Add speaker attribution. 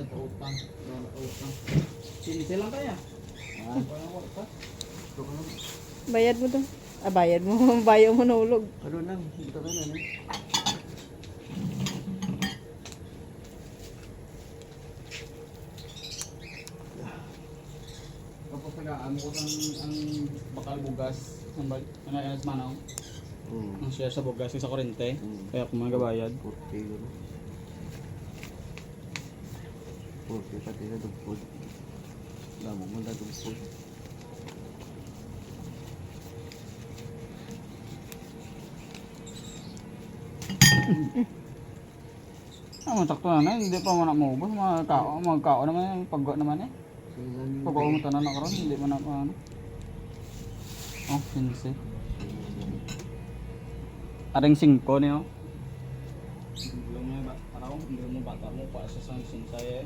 Speaker 1: nagka-utang. Nagka-utang. Sinisi lang kaya. Ah, walang kwarta.
Speaker 2: Bayad mo to. Ah, bayad mo. Bayo mo nahulog.
Speaker 1: Ano lang, dito ka na. Kapag pala, amo ko ang bakal bugas. Ang manaw. Ang share sa bugas sa kurente. Kaya kung mga gabayad.
Speaker 3: 40 yun. 40 pati na dugpod. Damo mo na dugpod.
Speaker 1: Matakto na na, hindi pa man maubos. Mga kao naman, pagwa naman eh. Pagwa mo tanan na karon, hindi man ako ano. Oh, sinisi. Aring 5 niyo. Hindi mo bata mo pa sa sinsay eh.